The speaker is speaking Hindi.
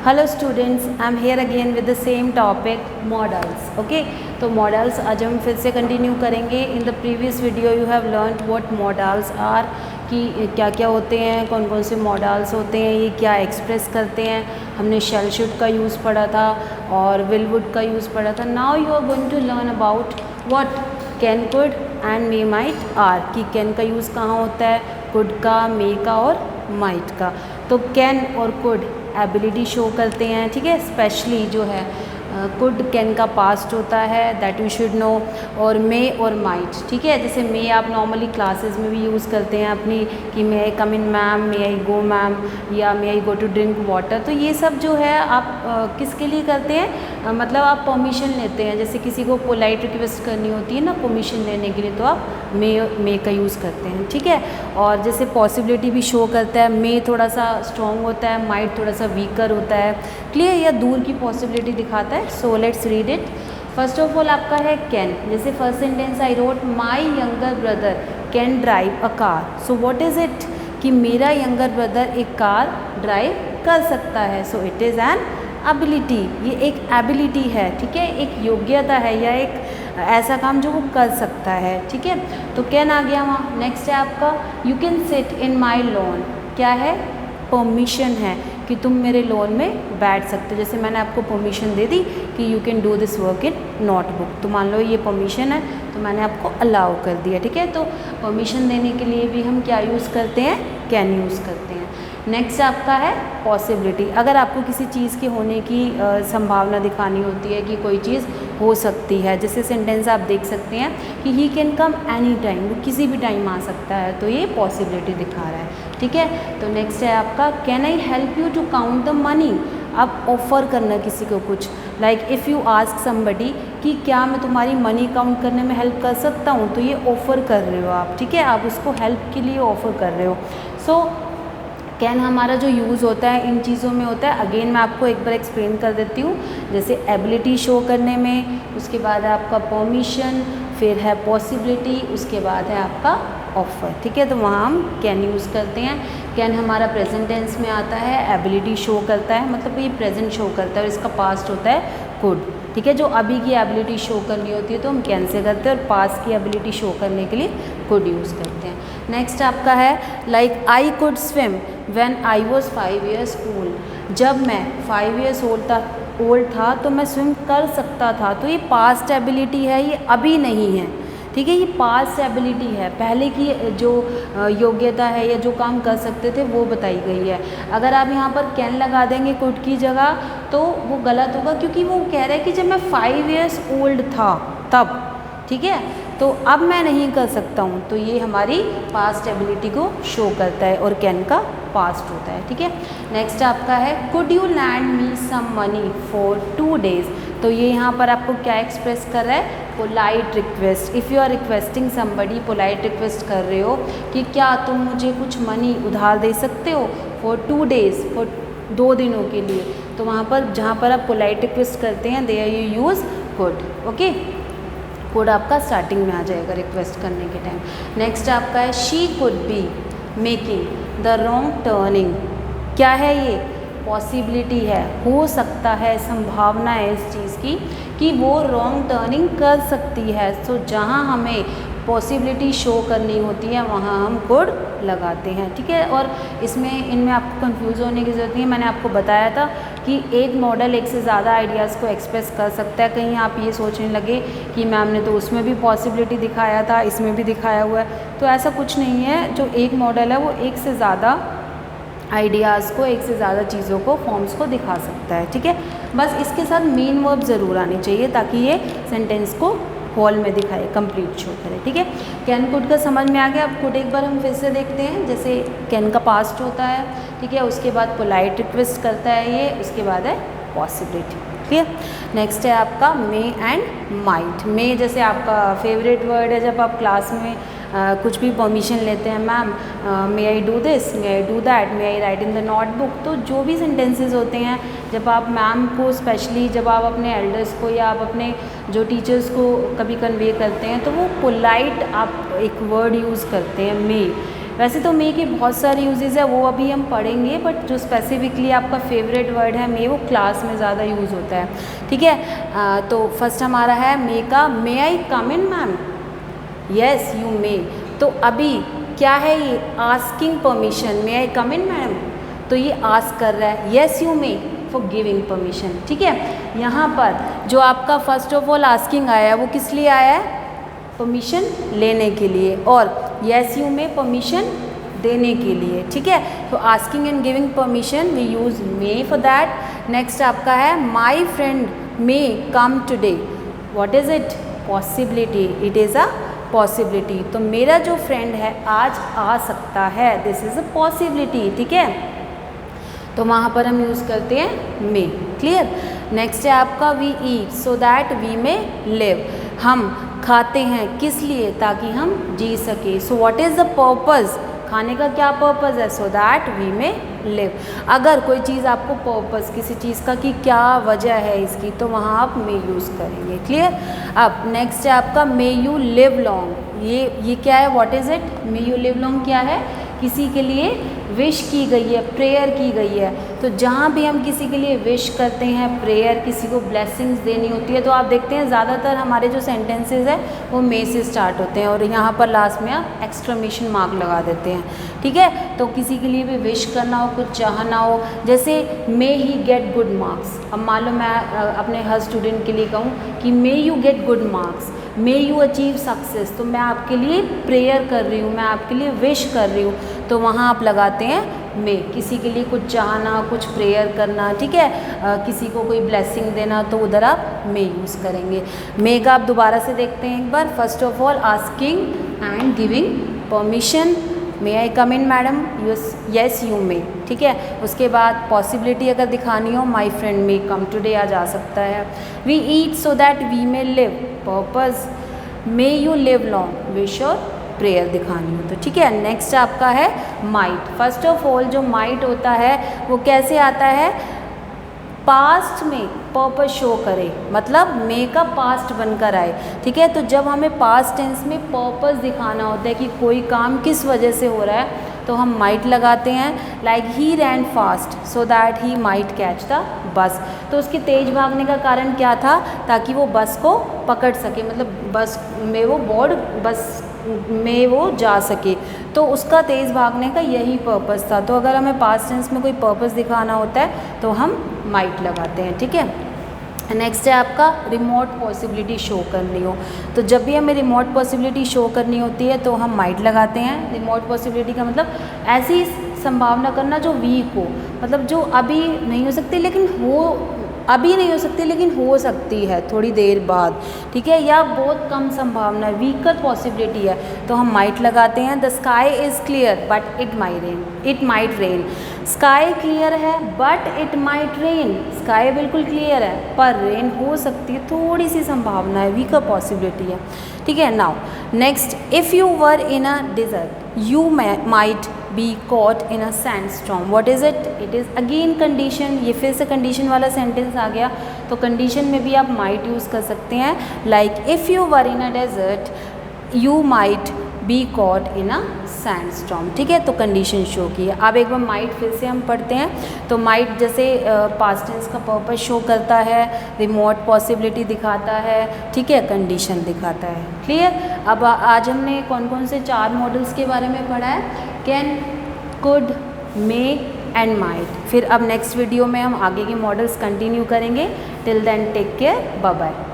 Hello students, I am here again with the same topic modals. Okay, तो मॉडल्स आज हम फिर से कंटिन्यू करेंगे. In the previous video you have learned what modals are, कि क्या क्या होते हैं, कौन कौन से मॉडल्स होते हैं, ये क्या एक्सप्रेस करते हैं. हमने शेल शुड का यूज़ पढ़ा था और विल वुड का यूज़ पढ़ा था. Now you are going to learn about what can, could and may, might, are. कि कैन का यूज़ कहाँ होता है, कुड का, मे का और माइट का. तो कैन और कुड एबिलिटी शो करते हैं. ठीक है, स्पेशली जो है कुड कैन का पास्ट होता है, दैट यू शुड नो. और मे और माइट, ठीक है, जैसे मे आप नॉर्मली क्लासेस में भी यूज़ करते हैं अपनी, कि मे I come in ma'am, may I go ma'am, या मे आई गो टू ड्रिंक वाटर. तो ये सब जो है आप किसके लिए करते हैं, मतलब आप परमिशन लेते हैं. जैसे किसी को पोलाइट रिक्वेस्ट करनी होती है ना परमिशन लेने के लिए, तो आप मे का यूज़ करते हैं. ठीक है, और जैसे पॉसिबिलिटी भी शो करता है. मे थोड़ा सा स्ट्रॉन्ग होता है, माइट थोड़ा सा वीकर होता है. क्लियर, या दूर की पॉसिबिलिटी दिखाता है. So let's read it. First of all आपका है कैन. जैसे first sentence I wrote my younger brother can drive a car. So what is it, कि मेरा यंगर ब्रदर एक कार ड्राइव कर सकता है. So it is an ability. ये एक एबिलिटी है, ठीक है, एक योग्यता है या एक ऐसा काम जो वो कर सकता है. ठीक है, तो कैन आ गया वहाँ. नेक्स्ट है आपका you can sit in my lawn. क्या है, परमिशन है कि तुम मेरे लॉन में बैठ सकते हो. जैसे मैंने आपको परमिशन दे दी कि you can do this work in notebook, तो मान लो ये परमिशन है तो मैंने आपको अलाउ कर दिया. ठीक है, तो परमिशन देने के लिए भी हम क्या यूज़ करते हैं, कैन यूज़ करते हैं. नेक्स्ट आपका है पॉसिबिलिटी. अगर आपको किसी चीज़ के होने की संभावना दिखानी होती है कि कोई चीज़ हो सकती है. जैसे सेंटेंस आप देख सकते हैं कि he can come any time, वो किसी भी टाइम आ सकता है, तो ये पॉसिबिलिटी दिखा रहा है. ठीक है, तो नेक्स्ट है आपका can I help you to count the money. आप ऑफ़र करना किसी को कुछ, like if you ask somebody कि क्या मैं तुम्हारी मनी काउंट करने में हेल्प कर सकता हूँ, तो ये ऑफ़र कर रहे हो आप. ठीक है, आप उसको हेल्प के लिए ऑफ़र कर रहे हो. सो कैन हमारा जो यूज़ होता है इन चीज़ों में होता है. अगेन मैं आपको एक बार एक्सप्लेन कर देती हूँ. जैसे एबिलिटी शो करने में, उसके बाद है आपका परमिशन, फिर है पॉसिबिलिटी, उसके बाद है आपका ऑफ़र. ठीक है, तो वहाँ हम कैन यूज़ करते हैं. कैन हमारा प्रेजेंट टेंस में आता है, एबिलिटी शो करता है, मतलब ये प्रेजेंट शो करता है, और इसका पास्ट होता है कुड. ठीक है, जो अभी की एबिलिटी शो करनी होती है तो हम कैन से करते हैं, और पास्ट की एबिलिटी शो करने के लिए कुड यूज़ करते हैं. नेक्स्ट आपका है like I could swim when I was 5 years old. जब मैं 5 years ओल्ड था तो मैं स्विम कर सकता था. तो ये पास्ट एबिलिटी है, ये अभी नहीं है. ठीक है, ये पास्ट एबिलिटी है, पहले की जो योग्यता है या जो काम कर सकते थे वो बताई गई है. अगर आप यहाँ पर कैन लगा देंगे कुड की जगह तो वो गलत होगा, क्योंकि वो कह रहा है कि जब मैं 5 years ओल्ड था तब. ठीक है, तो अब मैं नहीं कर सकता हूँ, तो ये हमारी पास्ट एबिलिटी को शो करता है, और कैन का पास्ट होता है. ठीक है, नेक्स्ट आपका है could you lend me some money for 2 days. तो ये यहाँ पर आपको क्या एक्सप्रेस कर रहा है, polite request. If you are requesting somebody, polite request कर रहे हो कि क्या तुम मुझे कुछ मनी उधार दे सकते हो फॉर 2 days, फॉर 2 दिनों के लिए. तो वहाँ पर जहाँ पर आप पोलाइट रिक्वेस्ट करते हैं there you use could. Okay, could आपका स्टार्टिंग में आ जाएगा रिक्वेस्ट करने के टाइम. नेक्स्ट आपका है she could be making the wrong turning. क्या है ये, पॉसिबिलिटी है, हो सकता है, संभावना है इस चीज़ की कि वो रॉन्ग टर्निंग कर सकती है. सो जहाँ हमें पॉसिबिलिटी शो करनी होती है वहाँ हम कुड लगाते हैं. ठीक है, और इसमें इनमें आपको कंफ्यूज होने की ज़रूरत नहीं है. मैंने आपको बताया था कि एक मॉडल एक से ज़्यादा आइडियाज़ को एक्सप्रेस कर सकता है. कहीं आप ये सोचने लगे कि मैम ने तो उसमें भी पॉसिबिलिटी दिखाया था, इसमें भी दिखाया हुआ है, तो ऐसा कुछ नहीं है. जो एक मॉडल है वो एक से ज़्यादा आइडियाज़ को, एक से ज़्यादा चीज़ों को, फॉर्म्स को दिखा सकता है. ठीक है, बस इसके साथ मेन वर्ब ज़रूर आनी चाहिए ताकि ये सेंटेंस को होल में दिखाए, कंप्लीट शो करे. ठीक है, कैन कुड का समझ में आ गया. अब कुड एक बार हम फिर से देखते हैं. जैसे कैन का पास्ट होता है, ठीक है, उसके बाद पोलाइट रिक्वेस्ट करता है ये, उसके बाद है पॉसिबिलिटी. क्लियर. नेक्स्ट है आपका मे एंड माइट. मे जैसे आपका फेवरेट वर्ड है, जब आप क्लास में कुछ भी परमिशन लेते हैं, ma'am may I do this, may I do that, may I right in the notebook. तो जो भी सेंटेंसेस होते हैं, जब आप मैम को, स्पेशली जब आप अपने एल्डर्स को या आप अपने जो टीचर्स को कभी कन्वे करते हैं, तो वो पोलाइट आप एक वर्ड यूज़ करते हैं मे. वैसे तो मे के बहुत सारे यूजेस है, वो अभी हम पढ़ेंगे, बट जो स्पेसिफिकली आपका फेवरेट वर्ड है मे, वो क्लास में ज़्यादा यूज़ होता है, ठीक है। तो फर्स्ट हमारा है मे का, may I come in ma'am, yes you may. तो अभी क्या है ये, asking permission, may I come in ma'am, तो ये आस्क कर रहा है, yes you may for giving permission, ठीक है। यहाँ पर जो आपका फर्स्ट ऑफ ऑल आस्किंग आया है वो किस लिए आया है, परमिशन लेने के लिए, और यस यू मे परमिशन देने के लिए, ठीक है। तो asking and giving permission we use may for that. Next आपका है my friend may come today, what is it, possibility, it is a possibility. तो मेरा जो फ्रेंड है आज आ सकता है, दिस इज़ अ पॉसिबिलिटी, ठीक है। तो वहाँ पर हम यूज़ करते हैं मे, क्लियर। नेक्स्ट है आपका we eat so that we may live, हम खाते हैं किस लिए, ताकि हम जी सके। So what is the purpose, खाने का क्या पर्पज़ है, so that we may live. अगर कोई चीज़ आपको पर्पज़ किसी चीज़ का कि क्या वजह है इसकी, तो वहाँ आप मे यूज़ करेंगे, क्लियर। अब नेक्स्ट है आपका मे यू लिव लॉन्ग, ये क्या है, what is it, may you live long क्या है, किसी के लिए विश की गई है, प्रेयर की गई है। तो जहाँ भी हम किसी के लिए विश करते हैं, प्रेयर, किसी को ब्लेसिंग्स देनी होती है, तो आप देखते हैं ज़्यादातर हमारे जो सेंटेंसेस है वो मे से स्टार्ट होते हैं, और यहाँ पर लास्ट में आप एक्सक्लेमेशन मार्क लगा देते हैं, ठीक है। तो किसी के लिए भी विश करना हो, कुछ चाहना हो, जैसे मे ही गेट गुड मार्क्स। अब मान लो मैं अपने हर स्टूडेंट के लिए कहूँ कि may you get good marks, may you achieve success, तो मैं आपके लिए प्रेयर कर रही हूँ, मैं आपके लिए विश कर रही हूँ, तो वहाँ आप लगाते हैं मे। किसी के लिए कुछ चाहना, कुछ प्रेयर करना, ठीक है, किसी को कोई ब्लेसिंग देना, तो उधर आप मे यूज़ करेंगे। मे का आप दोबारा से देखते हैं एक बार। First of all asking and giving permission, may I come in madam, yes you may, ठीक है। उसके बाद पॉसिबिलिटी अगर दिखानी हो, माई फ्रेंड मे कम टुडे, आ जा सकता है। We eat so that we may live, purpose, may you live long, wish और प्रेयर दिखानी हो, तो ठीक है। नेक्स्ट आपका है माइट। फर्स्ट ऑफ ऑल जो माइट होता है वो कैसे आता है, पास्ट में पर्पस शो करे, मतलब मे का पास्ट बनकर आए, ठीक है। तो जब हमें पास्ट टेंस में पर्पस दिखाना होता है कि कोई काम किस वजह से हो रहा है, तो हम माइट लगाते हैं। Like he ran fast so that he might catch the bus, तो उसके तेज भागने का कारण क्या था, ताकि वो बस को पकड़ सके, मतलब बस में वो बोर्ड, बस में वो जा सके, तो उसका तेज़ भागने का यही पर्पस था। तो अगर हमें पास्ट टेंस में कोई पर्पस दिखाना होता है तो हम माइट लगाते हैं, ठीक है। नेक्स्ट है आपका रिमोट पॉसिबिलिटी शो करनी हो, तो जब भी हमें रिमोट पॉसिबिलिटी शो करनी होती है तो हम माइट लगाते हैं। रिमोट पॉसिबिलिटी का मतलब ऐसी संभावना करना जो वीक हो, मतलब जो अभी नहीं हो सकती लेकिन अभी नहीं हो सकती लेकिन हो सकती है थोड़ी देर बाद, ठीक है, या बहुत कम संभावना है, वीकर पॉसिबिलिटी है, तो हम माइट लगाते हैं। The sky is clear but it might rain, sky clear है but it might rain, sky बिल्कुल क्लियर है पर रेन हो सकती है, थोड़ी सी संभावना है, वीकर पॉसिबिलिटी है, ठीक है। Now next, if you were in a desert you might be caught in a sandstorm, what is it, it is again condition, ये फिर से कंडीशन वाला सेंटेंस आ गया, तो कंडीशन में भी आप माइट यूज़ कर सकते हैं। Like if you were in a desert you might be caught in a sandstorm, ठीक है, तो कंडीशन शो की है। अब एक बार माइट फिर से हम पढ़ते हैं, तो माइट जैसे पास्ट टेंस का पर्पस शो करता है, रिमोट पॉसिबिलिटी दिखाता है, ठीक है, कंडीशन दिखाता है, क्लियर। अब आज हमने कौन कौन से 4 मॉडल्स के बारे में पढ़ा है, can, could, may and might. फिर अब नेक्स्ट वीडियो में हम आगे के मॉडल्स कंटिन्यू करेंगे। Till then take care, bye bye.